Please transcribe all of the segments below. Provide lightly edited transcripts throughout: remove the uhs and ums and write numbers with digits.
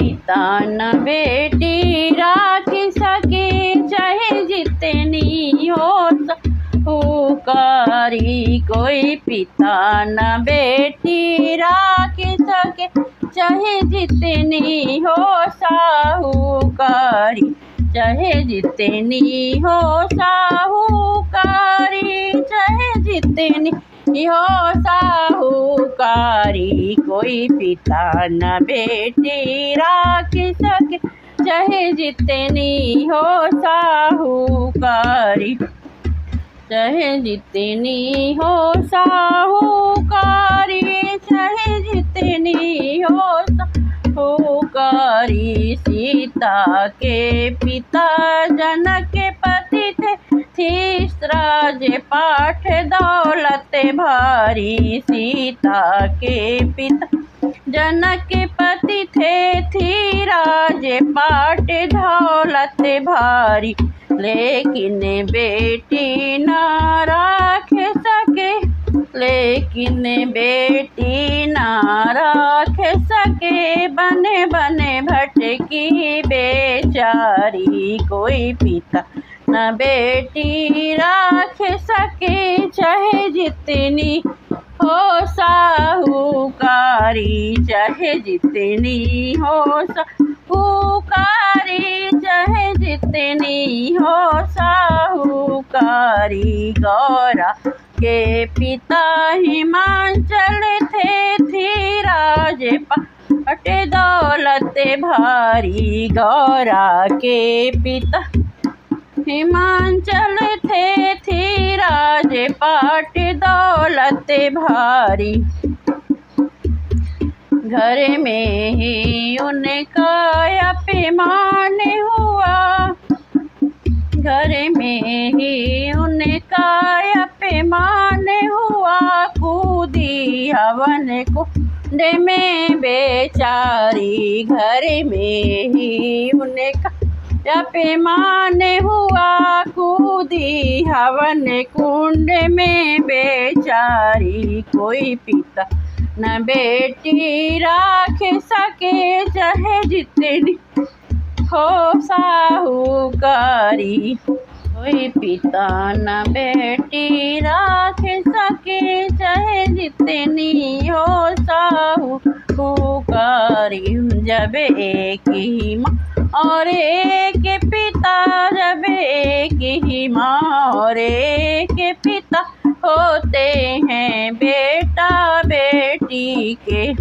पिता न बेटी राख सके, चाहे जितनी हो साहूकारी। कोई पिता न बेटी राख सके, चाहे जितनी हो साहूकारी। चाहे जितनी हो साहूकारी, चाहे जितनी हो साहूकारी। कोई पिता न बेटी राख सके, चाहे जितनी हो साहूकारी। चाहे जितनी हो साहूकारी, चाहे जितनी हो साहूकारी। सीता के पिता जनक के पति थे, थी राज पाठ दौलत भारी। सीता के पिता जनक के पति थे, थी राज पाठ दौलत भारी। लेकिन बेटी न राख सके, लेकिन बेटी न राख सके, बने बने भटकी बेचारी। कोई पिता न बेटी राख सके, चाहे जितनी हो साहूकारी। चाहे जितनी हो साहूकारी, चाहे जितनी हो साहूकारी। गौरा के पिता हिमाचल थे, थी राज पाट दौलत भारी। गौरा के पिता हिमाचल थे, थी राज पाट दौलत भारी। घर में ही उनका अपमान हुआ, घर में ही उनका अपमान हुआ। कूदी हवन कुंड में बेचारी, घर में ही उनका अपमान हुआ। कूदी हवन कुंड में बेचारी। कोई पिता न बेटी राख सके, चाहे जितनी हो साहूकारी। कोई पिता न बेटी राख सके, चाहे जितनी हो साहूकारी। जब एक ही माँ और एक पिता, जब एक ही माँ और एक पिता होते हैं बेटा बेटी के।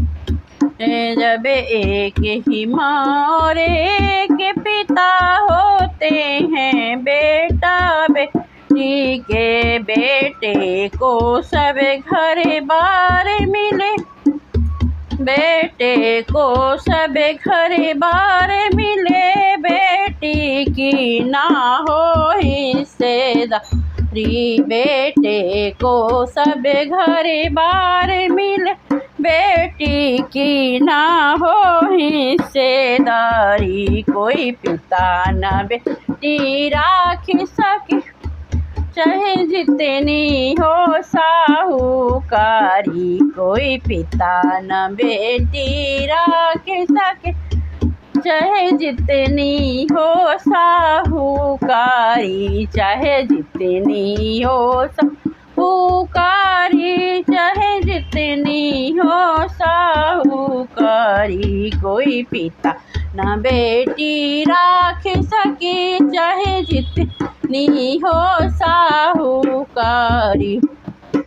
जब एक ही माँ और एक पिता होते हैं बेटा बेटी के। बेटे को सब घर बार मिले, बेटे को सब घर बार मिले। बेटी की ना हो हिस्सेदारी, बेटे को सब घर बार मिले। बेटी की ना हो हिस्सेदारी। कोई पिता न बेटी राख सके, चाहे जितनी हो साहूकारी। कोई पिता न बेटी राख सके, चाहे जितनी हो साहूकारी। चाहे जितनी हो साहूकारी, चाहे जितनी हो साहूकारी। कोई पिता न बेटी राख सके, चाहे जितनी हो साहूकारी।